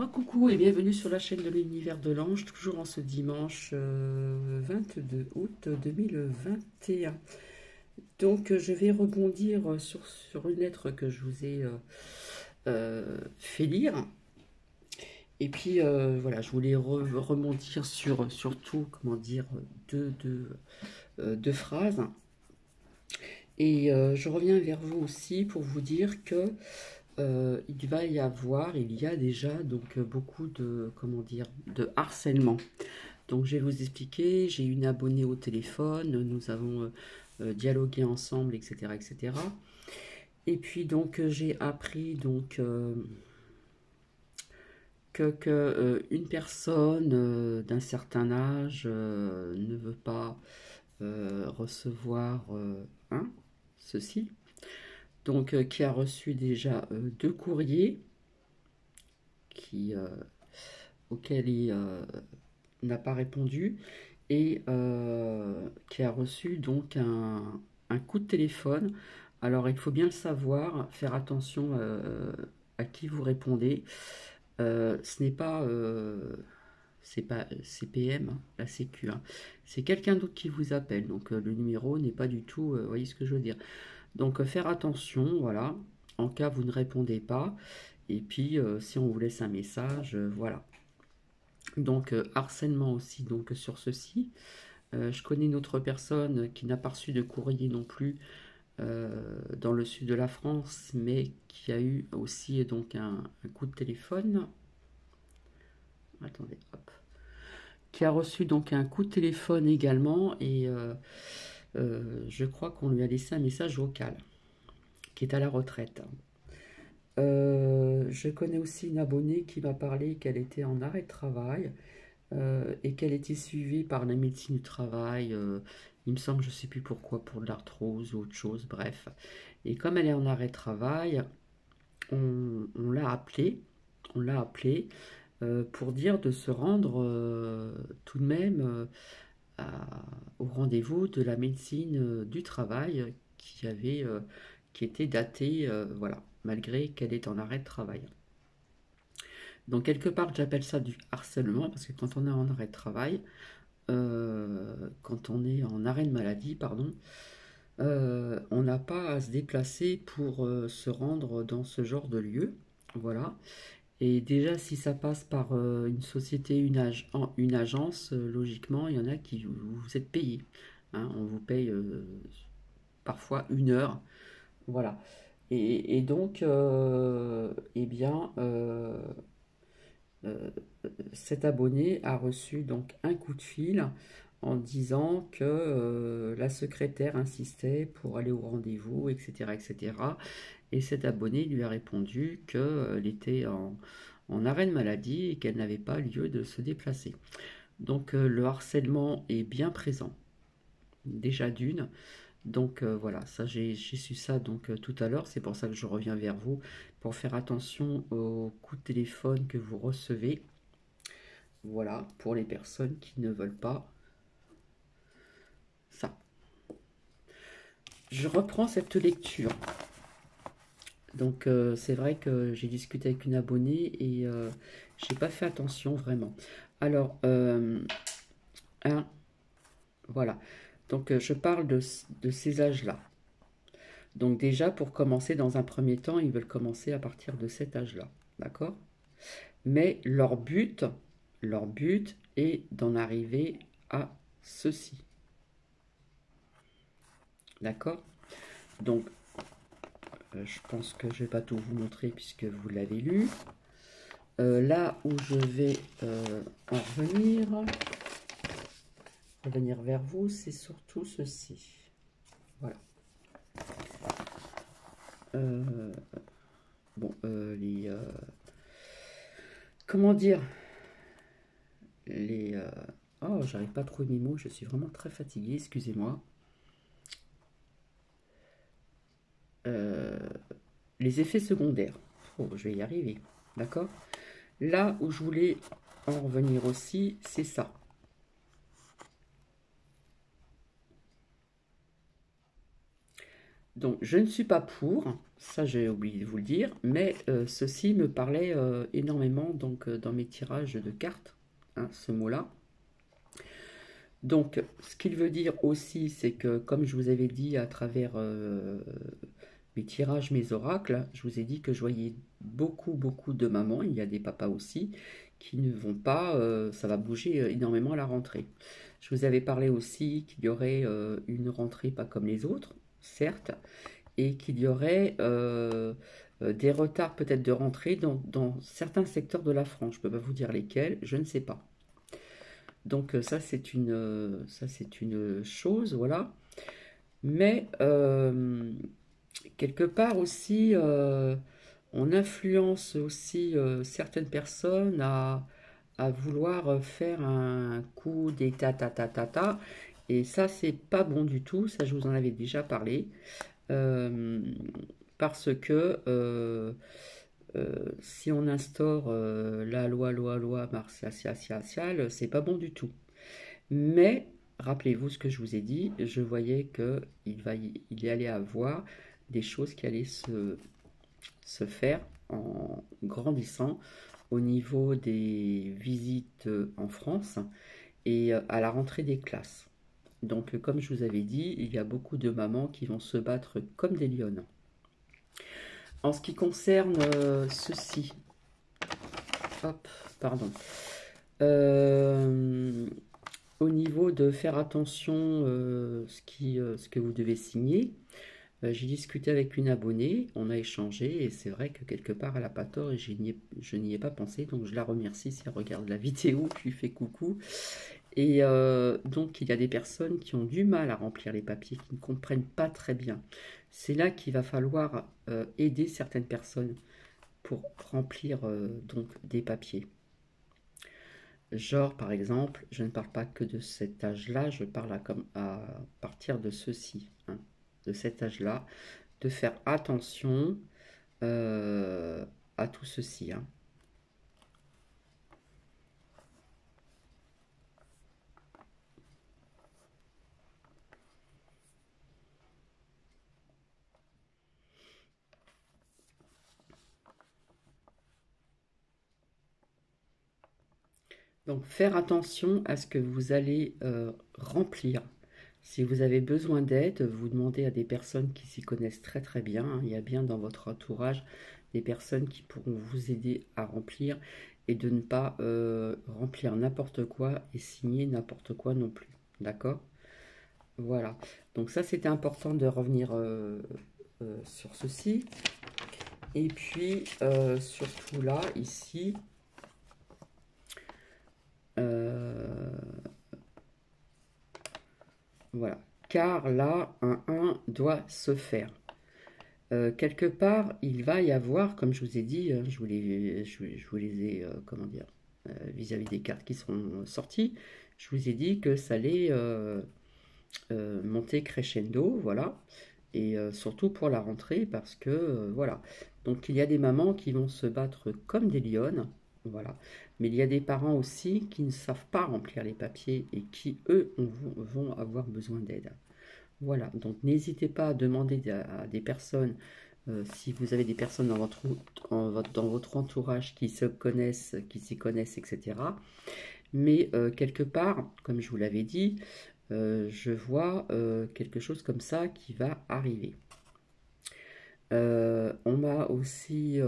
Coucou et bienvenue sur la chaîne de l'univers de l'ange, toujours en ce dimanche 22 août 2021. Donc je vais rebondir sur une lettre que je vous ai fait lire. Et puis voilà, je voulais rebondir sur surtout, comment dire, deux phrases. Et je reviens vers vous aussi pour vous dire que il y a déjà donc beaucoup de, comment dire, de harcèlement. Donc je vais vous expliquer, j'ai une abonnée au téléphone, nous avons dialogué ensemble, etc., etc. Et puis donc j'ai appris donc une personne d'un certain âge ne veut pas recevoir ceci. Donc qui a reçu déjà deux courriers qui, auxquels il n'a pas répondu et qui a reçu donc un coup de téléphone. Alors il faut bien le savoir, faire attention à qui vous répondez. Ce n'est pas, c'est pas CPM, hein, la Sécu, hein. C'est quelqu'un d'autre qui vous appelle. Donc le numéro n'est pas du tout, vous voyez ce que je veux dire. Donc faire attention, voilà, en cas vous ne répondez pas. Et puis si on vous laisse un message, voilà. Donc harcèlement aussi donc sur ceci. Je connais une autre personne qui n'a pas reçu de courrier non plus dans le sud de la France, mais qui a eu aussi donc un coup de téléphone. Attendez, hop. Qui a reçu donc un coup de téléphone également et je crois qu'on lui a laissé un message vocal, qui est à la retraite. Je connais aussi une abonnée qui m'a parlé qu'elle était en arrêt de travail et qu'elle était suivie par la médecine du travail. Il me semble, je ne sais plus pourquoi, pour de l'arthrose ou autre chose, bref. Et comme elle est en arrêt de travail, on l'a appelée, pour dire de se rendre tout de même au rendez-vous de la médecine du travail qui était daté, voilà, malgré qu'elle est en arrêt de travail. Donc quelque part, j'appelle ça du harcèlement parce que quand on est en arrêt de travail, quand on est en arrêt de maladie, pardon, on n'a pas à se déplacer pour se rendre dans ce genre de lieu. Voilà. Et déjà, si ça passe par une société, une agence, logiquement, il y en a qui vous êtes payé, hein. On vous paye parfois une heure. Voilà. Et donc, eh bien, euh, cet abonné a reçu donc un coup de fil en disant que la secrétaire insistait pour aller au rendez-vous, etc., etc. Et cet abonné lui a répondu qu'elle était en arrêt de maladie et qu'elle n'avait pas lieu de se déplacer. Donc le harcèlement est bien présent, déjà d'une. Donc voilà, ça j'ai su ça donc tout à l'heure, c'est pour ça que je reviens vers vous pour faire attention aux coups de téléphone que vous recevez. Voilà, pour les personnes qui ne veulent pas ça. Je reprends cette lecture. Donc c'est vrai que j'ai discuté avec une abonnée et j'ai pas fait attention vraiment. Alors, un, voilà. Donc je parle de ces âges-là. Donc déjà, pour commencer, dans un premier temps, ils veulent commencer à partir de cet âge-là. D'accord? Mais leur but est d'en arriver à ceci. D'accord? Donc, je pense que je ne vais pas tout vous montrer puisque vous l'avez lu. Là où je vais en revenir vers vous, c'est surtout ceci. Voilà. Bon, comment dire, les... oh, j'arrive pas à trouver mes mots, je suis vraiment très fatiguée, excusez-moi. Euh, les effets secondaires. Oh, je vais y arriver, d'accord? Là où je voulais en revenir aussi, c'est ça. Donc, je ne suis pas pour, ça j'ai oublié de vous le dire, mais ceci me parlait énormément donc, dans mes tirages de cartes, hein, ce mot-là. Donc, ce qu'il veut dire aussi, c'est que, comme je vous avais dit à travers mes tirages, mes oracles, je vous ai dit que je voyais beaucoup, beaucoup de mamans, il y a des papas aussi, qui ne vont pas, ça va bouger énormément à la rentrée. Je vous avais parlé aussi qu'il y aurait une rentrée pas comme les autres, certes, et qu'il y aurait des retards peut-être de rentrée dans certains secteurs de la France. Je ne peux pas vous dire lesquels, je ne sais pas. Donc ça c'est une chose, voilà. Mais quelque part aussi, on influence aussi certaines personnes à vouloir faire un coup des ta. Et ça, c'est pas bon du tout. Ça, je vous en avais déjà parlé. Euh, Parce que si on instaure la loi martiale, c'est pas bon du tout. Mais rappelez-vous ce que je vous ai dit, je voyais il y allait avoir des choses qui allaient se faire en grandissant au niveau des visites en France et à la rentrée des classes. Donc, comme je vous avais dit, il y a beaucoup de mamans qui vont se battre comme des lionnes. En ce qui concerne ceci, hop, pardon. Euh, Au niveau de faire attention ce que vous devez signer, j'ai discuté avec une abonnée, on a échangé et c'est vrai que quelque part elle n'a pas tort et je n'y ai pas pensé, donc je la remercie si elle regarde la vidéo, je lui fais coucou. Et donc il y a des personnes qui ont du mal à remplir les papiers, qui ne comprennent pas très bien. C'est là qu'il va falloir aider certaines personnes pour remplir donc des papiers. Genre, par exemple, je ne parle pas que de cet âge-là, je parle à partir de ceci, hein, de cet âge-là, de faire attention euh, à tout ceci, hein. Donc, faire attention à ce que vous allez remplir. Si vous avez besoin d'aide, vous demandez à des personnes qui s'y connaissent très très bien, hein. Il y a bien dans votre entourage des personnes qui pourront vous aider à remplir et de ne pas remplir n'importe quoi et signer n'importe quoi non plus. D'accord? Voilà. Donc ça, c'était important de revenir sur ceci. Et puis, surtout là, ici, euh, voilà. Car là, un 1 doit se faire. Quelque part, il va y avoir, comme je vous ai dit, je vous les ai, comment dire, vis-à-vis des cartes qui sont sorties, je vous ai dit que ça allait monter crescendo, voilà, et surtout pour la rentrée, parce que, voilà. Donc il y a des mamans qui vont se battre comme des lionnes, voilà, mais il y a des parents aussi qui ne savent pas remplir les papiers et qui, eux, vont avoir besoin d'aide. Voilà, donc n'hésitez pas à demander à des personnes, si vous avez des personnes dans votre entourage qui se connaissent, qui s'y connaissent, etc. Mais quelque part, comme je vous l'avais dit, je vois quelque chose comme ça qui va arriver. On m'a aussi,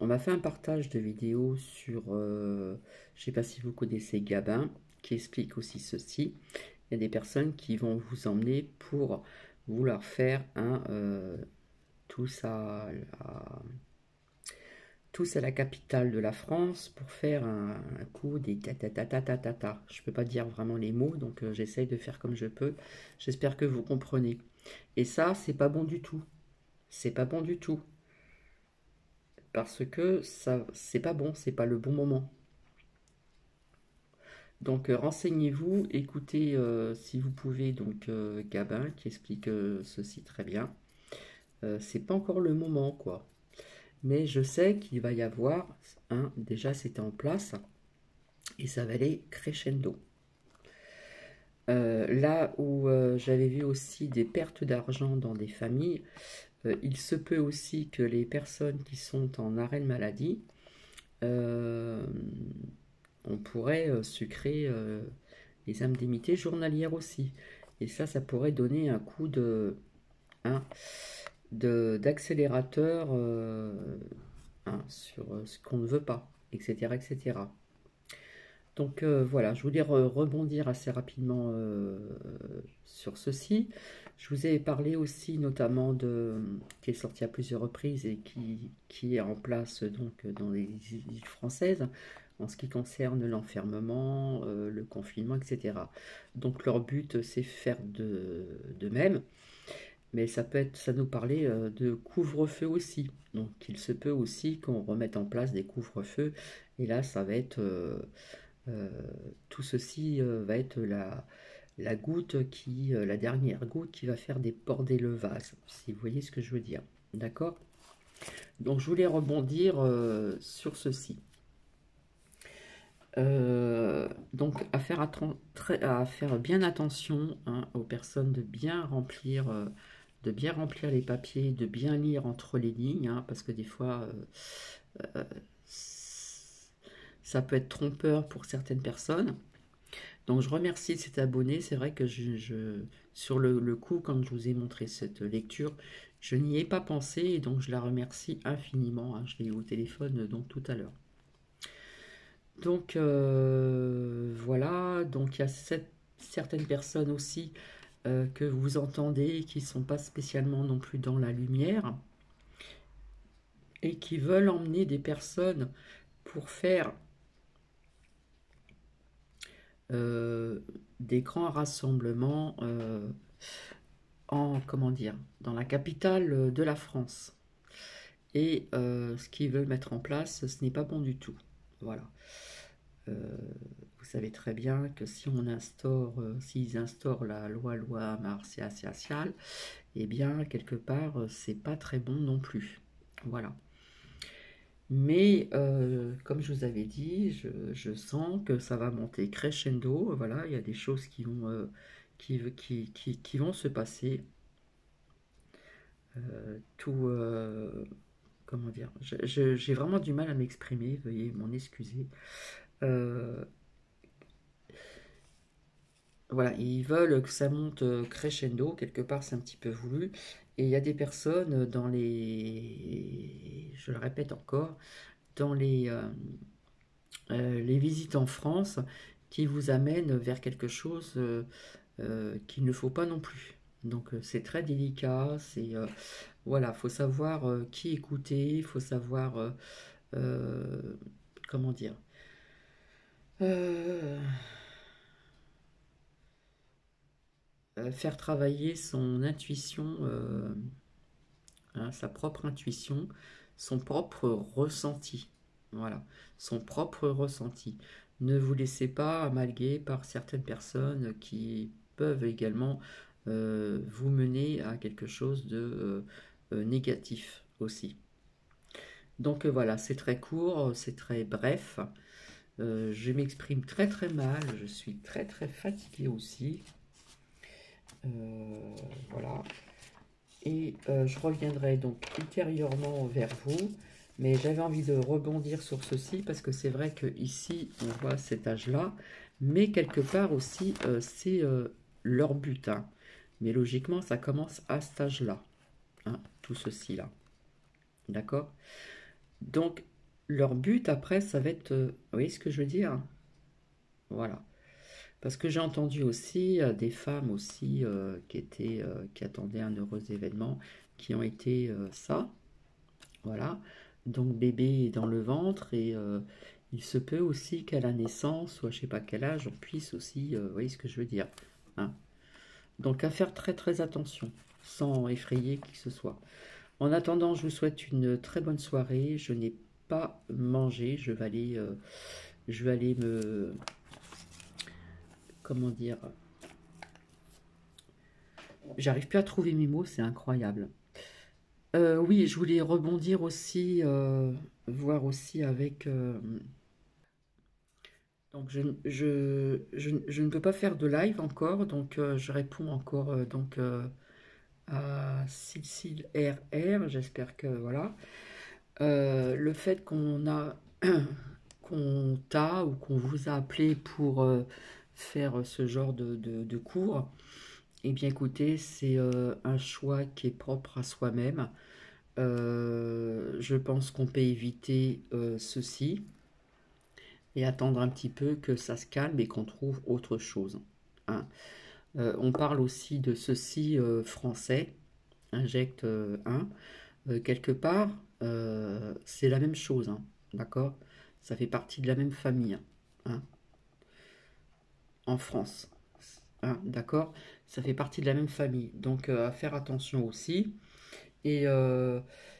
on m'a fait un partage de vidéos sur, je ne sais pas si vous connaissez Gabin, qui explique aussi ceci. Il y a des personnes qui vont vous emmener pour vouloir faire tous à tous à la capitale de la France pour faire un coup des ta. Je ne peux pas dire vraiment les mots, donc j'essaye de faire comme je peux. J'espère que vous comprenez. Et ça, c'est pas bon du tout. C'est pas bon du tout. Parce que ça, c'est pas bon, c'est pas le bon moment. Donc renseignez-vous, écoutez si vous pouvez donc Gabin qui explique ceci très bien. C'est pas encore le moment quoi. Mais je sais qu'il va y avoir déjà c'était en place et ça va aller crescendo. Là où j'avais vu aussi des pertes d'argent dans des familles, il se peut aussi que les personnes qui sont en arrêt de maladie, euh, on pourrait sucrer les indemnités journalières aussi. Et ça pourrait donner un coup hein, d'accélérateur sur ce qu'on ne veut pas, etc., etc. Donc voilà, je voulais rebondir assez rapidement sur ceci. Je vous ai parlé aussi notamment qui est sorti à plusieurs reprises et qui est en place donc dans les îles françaises en ce qui concerne l'enfermement, le confinement, etc. Donc leur but c'est faire de même, mais ça nous parlait de couvre-feu aussi. Donc il se peut aussi qu'on remette en place des couvre-feux et là ça va être euh, tout ceci va être la goutte la dernière goutte qui va faire déborder le vase, si vous voyez ce que je veux dire. D'accord? Donc je voulais rebondir sur ceci. Donc à faire bien attention hein, aux personnes de bien remplir les papiers, de bien lire entre les lignes, hein, parce que des fois euh, ça peut être trompeur pour certaines personnes. Donc je remercie cet abonné. C'est vrai que sur le coup, quand je vous ai montré cette lecture, je n'y ai pas pensé et donc je la remercie infiniment, hein. Je l'ai eu au téléphone donc tout à l'heure. Donc voilà, donc il y a certaines personnes aussi que vous entendez qui ne sont pas spécialement non plus dans la lumière et qui veulent emmener des personnes pour faire euh, des grands rassemblements comment dire, dans la capitale de la France. Et ce qu'ils veulent mettre en place, ce n'est pas bon du tout. Voilà. Euh, vous savez très bien que si s'ils instaurent la loi martiale, eh bien, quelque part, c'est pas très bon non plus. Voilà. Mais comme je vous avais dit, je sens que ça va monter crescendo. Voilà, il y a des choses qui vont se passer. Tout, comment dire, j'ai vraiment du mal à m'exprimer, veuillez m'en excuser. Euh, voilà, ils veulent que ça monte crescendo, quelque part c'est un petit peu voulu. Et il y a des personnes je le répète encore, dans les visites en France qui vous amènent vers quelque chose qu'il ne faut pas non plus. Donc c'est très délicat, voilà, faut savoir qui écouter, faut savoir euh, comment dire, euh, faire travailler son intuition, hein, sa propre intuition, son propre ressenti. Voilà, son propre ressenti. Ne vous laissez pas amalguer par certaines personnes qui peuvent également vous mener à quelque chose de négatif aussi. Donc voilà, c'est très court, c'est très bref. Je m'exprime très très mal, je suis très très fatiguée aussi. Voilà. Et je reviendrai donc ultérieurement vers vous. Mais j'avais envie de rebondir sur ceci parce que c'est vrai que ici on voit cet âge-là, mais quelque part aussi c'est leur but, hein. Mais logiquement ça commence à cet âge-là, hein, tout ceci-là. D'accord? Donc leur but après ça va être, vous voyez ce que je veux dire? Voilà. Parce que j'ai entendu aussi des femmes aussi qui attendaient un heureux événement, qui ont été ça, voilà. Donc bébé est dans le ventre et il se peut aussi qu'à la naissance, ou à je sais pas quel âge, on puisse aussi, vous voyez ce que je veux dire, hein. Donc à faire très très attention, sans effrayer qui que ce soit. En attendant, je vous souhaite une très bonne soirée. Je n'ai pas mangé, je vais aller comment dire, j'arrive plus à trouver mes mots, c'est incroyable. Oui, je voulais rebondir aussi, voir aussi avec Donc je ne peux pas faire de live encore, donc je réponds encore à Cécile RR, j'espère que voilà. Le fait qu'on t'a ou qu'on vous a appelé pour faire ce genre de cours, eh bien écoutez, c'est un choix qui est propre à soi-même. Je pense qu'on peut éviter ceci et attendre un petit peu que ça se calme et qu'on trouve autre chose, hein. On parle aussi de ceci français, injecte 1. Quelque part, c'est la même chose, hein, d'accord? Ça fait partie de la même famille, hein, en France, hein, d'accord? Ça fait partie de la même famille, donc à faire attention aussi. Et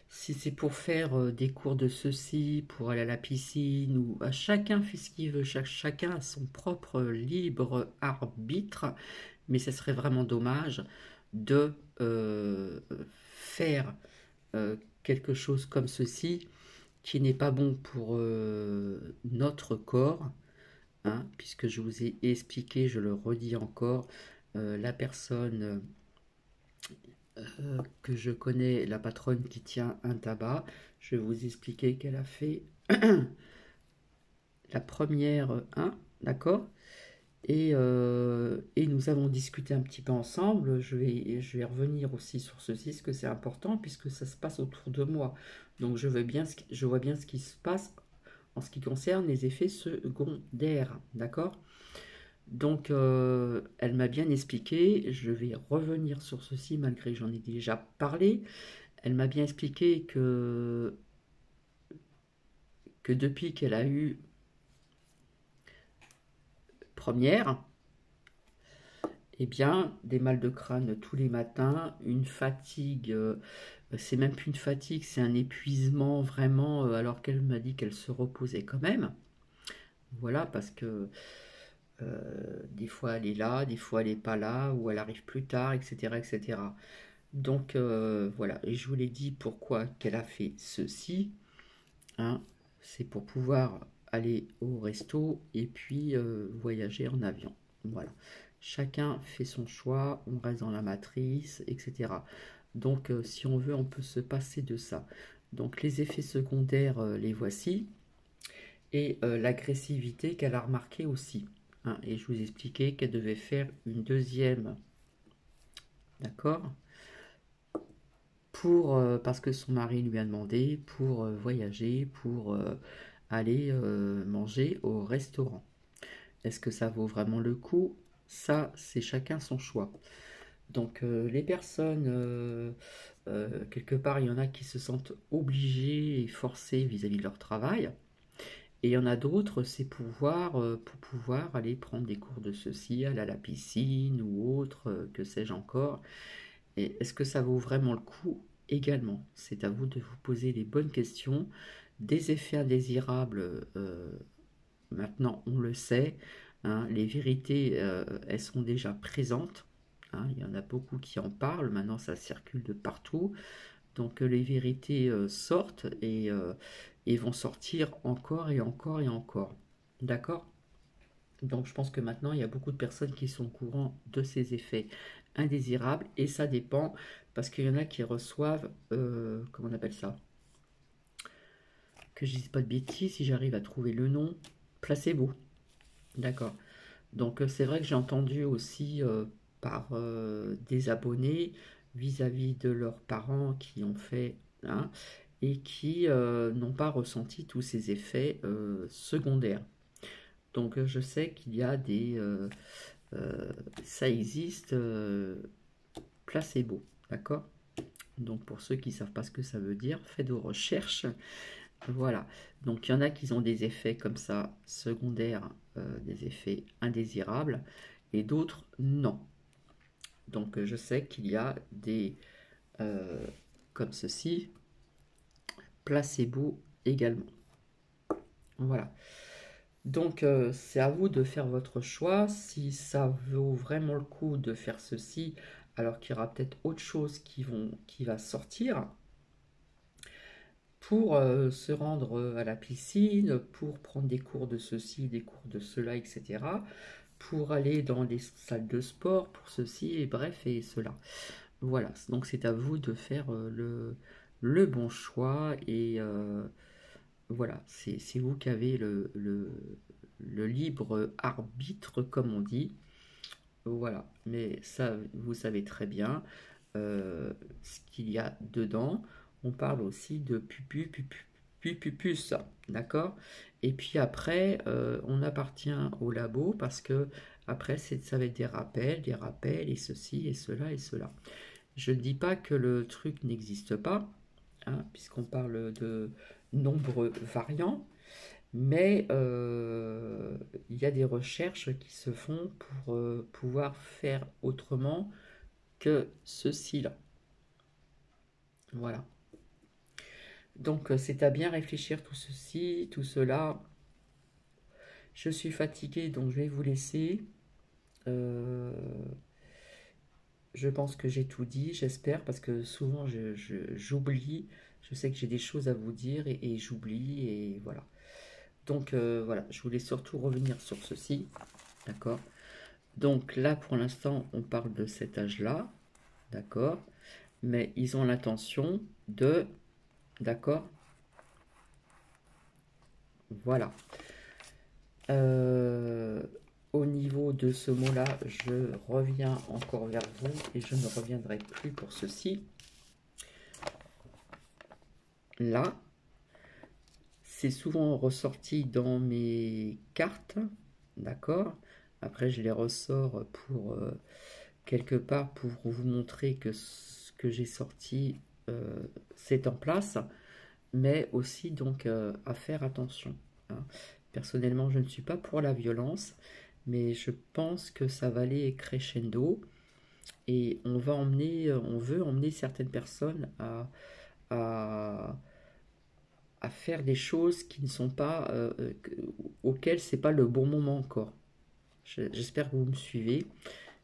si c'est pour faire des cours de ceci, pour aller à la piscine, ou à chacun fait ce qu'il veut, chacun a son propre libre arbitre, mais ce serait vraiment dommage de faire quelque chose comme ceci qui n'est pas bon pour notre corps, hein, puisque je vous ai expliqué, je le redis encore, la personne que je connais, la patronne qui tient un tabac, je vais vous expliquer qu'elle a fait la première 1, d'accord, et nous avons discuté un petit peu ensemble. Je vais revenir aussi sur ceci, parce que c'est important, puisque ça se passe autour de moi. Donc je vois bien ce qui se passe en ce qui concerne les effets secondaires, d'accord. Donc elle m'a bien expliqué, je vais revenir sur ceci malgré que j'en ai déjà parlé. Elle m'a bien expliqué que depuis qu'elle a eu première, eh bien, des mal de crâne tous les matins, une fatigue, c'est même plus une fatigue, c'est un épuisement vraiment, alors qu'elle m'a dit qu'elle se reposait quand même. Voilà, parce que des fois elle est là, des fois elle n'est pas là, ou elle arrive plus tard, etc. etc. Donc voilà, et je vous l'ai dit pourquoi qu'elle a fait ceci, hein, c'est pour pouvoir aller au resto et puis voyager en avion. Voilà. Chacun fait son choix, on reste dans la matrice, etc. Donc si on veut, on peut se passer de ça. Donc les effets secondaires, les voici. Et l'agressivité qu'elle a remarqué aussi, hein. Et je vous expliquais qu'elle devait faire une deuxième, d'accord, pour parce que son mari lui a demandé pour voyager, pour aller manger au restaurant. Est-ce que ça vaut vraiment le coup? Ça, c'est chacun son choix. Donc les personnes, quelque part, il y en a qui se sentent obligées et forcées vis-à-vis de leur travail. Et il y en a d'autres, c'est pour pouvoir aller prendre des cours de ceci, aller à la piscine ou autre, que sais-je encore. Et est-ce que ça vaut vraiment le coup également? C'est à vous de vous poser les bonnes questions. Des effets indésirables, maintenant on le sait, hein, les vérités, elles sont déjà présentes, hein, il y en a beaucoup qui en parlent, maintenant ça circule de partout. Donc les vérités sortent et vont sortir encore et encore et encore. D'accord? Donc je pense que maintenant il y a beaucoup de personnes qui sont au courant de ces effets indésirables et ça dépend parce qu'il y en a qui reçoivent, comment on appelle ça? Que je dise pas de bêtises si j'arrive à trouver le nom, placebo. D'accord. Donc c'est vrai que j'ai entendu aussi par des abonnés vis-à-vis de leurs parents qui ont fait, hein, et qui n'ont pas ressenti tous ces effets secondaires. Donc je sais qu'il y a ça existe, placebo, d'accord? Donc pour ceux qui ne savent pas ce que ça veut dire, faites vos recherches. Voilà. Donc il y en a qui ont des effets comme ça, secondaires, des effets indésirables, et d'autres non. Donc je sais qu'il y a des comme ceci, placebo également. Voilà. Donc c'est à vous de faire votre choix. Si ça vaut vraiment le coup de faire ceci, alors qu'il y aura peut-être autre chose qui va sortir. pour se rendre à la piscine, pour prendre des cours de ceci, des cours de cela, etc. Pour aller dans les salles de sport, pour ceci, et bref, et cela. Voilà, donc c'est à vous de faire le bon choix, et voilà, c'est vous qui avez le libre arbitre, comme on dit. Voilà, mais ça, vous savez très bien ce qu'il y a dedans. On parle aussi de pupus, d'accord? Et puis après, on appartient au labo parce que après, ça va être des rappels, et ceci, et cela, et cela. Je ne dis pas que le truc n'existe pas, hein, puisqu'on parle de nombreux variants, mais il y a des recherches qui se font pour pouvoir faire autrement que ceci-là. Voilà. Donc c'est à bien réfléchir tout ceci, tout cela. Je suis fatiguée, donc je vais vous laisser. Euh, je pense que j'ai tout dit, j'espère, parce que souvent j'oublie. Je sais que j'ai des choses à vous dire, et j'oublie, et voilà. Donc voilà, je voulais surtout revenir sur ceci, d'accord? Donc là, pour l'instant, on parle de cet âge-là, d'accord? Mais ils ont l'intention de, d'accord? Voilà. Euh, Au niveau de ce mot-là, je reviens encore vers vous, et je ne reviendrai plus pour ceci. Là, c'est souvent ressorti dans mes cartes, d'accord? Après, je les ressors pour quelque part pour vous montrer que ce que j'ai sorti, c'est en place, mais aussi donc à faire attention, hein. Personnellement, je ne suis pas pour la violence, mais je pense que ça va aller crescendo, et on veut emmener certaines personnes à, à faire des choses qui ne sont pas, auxquelles c'est pas le bon moment encore. J'espère que vous me suivez.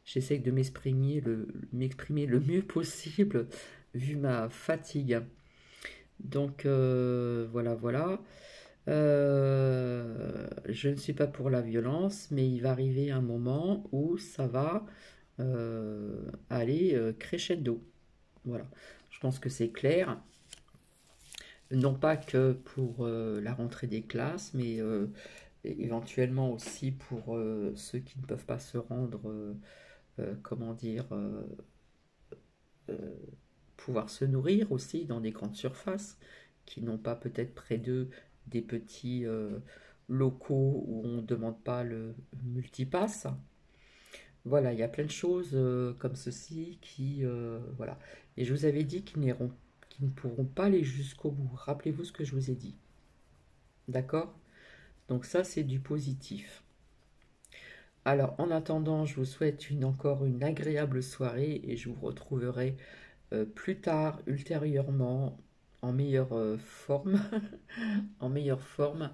J'essaie de m'exprimer le mieux possible vu ma fatigue. Donc voilà, voilà. Je ne suis pas pour la violence, mais il va arriver un moment où ça va aller crescendo. Voilà. Je pense que c'est clair. Non pas que pour la rentrée des classes, mais éventuellement aussi pour ceux qui ne peuvent pas se rendre, comment dire, euh, pouvoir se nourrir aussi dans des grandes surfaces, qui n'ont pas peut-être près d'eux des petits locaux où on ne demande pas le multipass. Voilà, il y a plein de choses comme ceci qui... voilà. Et je vous avais dit qu'ils ne pourront pas aller jusqu'au bout. Rappelez-vous ce que je vous ai dit. D'accord? Donc ça, c'est du positif. Alors, en attendant, je vous souhaite encore une agréable soirée, et je vous retrouverai plus tard, ultérieurement, en meilleure forme, en meilleure forme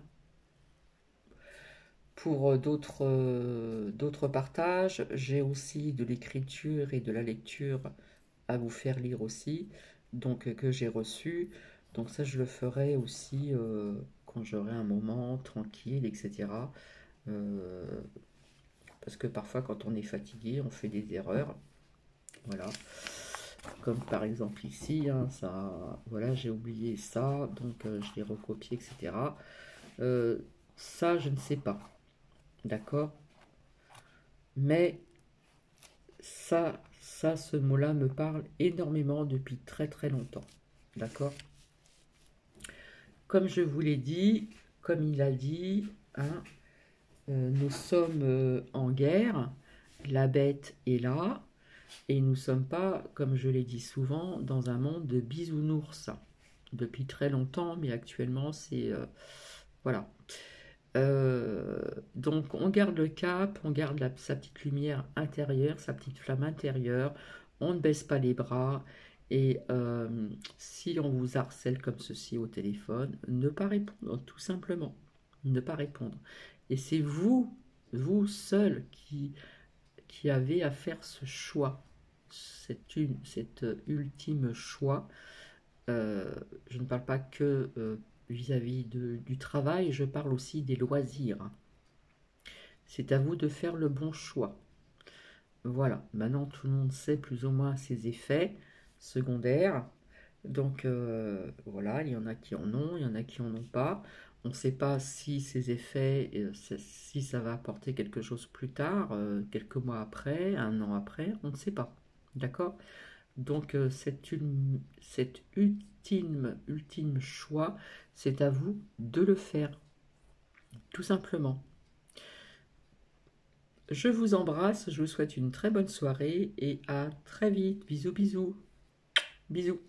pour d'autres partages. J'ai aussi de l'écriture et de la lecture à vous faire lire aussi, donc que j'ai reçu. Donc ça, je le ferai aussi quand j'aurai un moment tranquille, etc. Euh, Parce que parfois, quand on est fatigué, on fait des erreurs. Voilà. Comme par exemple ici, hein, ça, voilà, j'ai oublié ça, donc je l'ai recopié, etc. Euh, Ça, je ne sais pas, d'accord? Mais ce mot-là me parle énormément depuis très très longtemps, d'accord? Comme je vous l'ai dit, comme il a dit, hein, nous sommes en guerre, la bête est là, et nous ne sommes pas, comme je l'ai dit souvent, dans un monde de bisounours. Depuis très longtemps, mais actuellement, c'est... voilà. Donc on garde le cap, on garde sa petite lumière intérieure, sa petite flamme intérieure, on ne baisse pas les bras, et si on vous harcèle comme ceci au téléphone, ne pas répondre, tout simplement. Ne pas répondre. Et c'est vous, vous seul, qui avez à faire ce choix, cet ultime choix Je ne parle pas que vis-à-vis du travail, je parle aussi des loisirs. C'est à vous de faire le bon choix. Voilà, maintenant tout le monde sait plus ou moins ses effets secondaires. Donc voilà, il y en a qui en ont, il y en a qui en ont pas. On ne sait pas si ces effets, si ça va apporter quelque chose plus tard, quelques mois après, un an après, on ne sait pas. D'accord? Donc cet ultime choix, c'est à vous de le faire, tout simplement. Je vous embrasse, je vous souhaite une très bonne soirée et à très vite. Bisous, bisous. Bisous.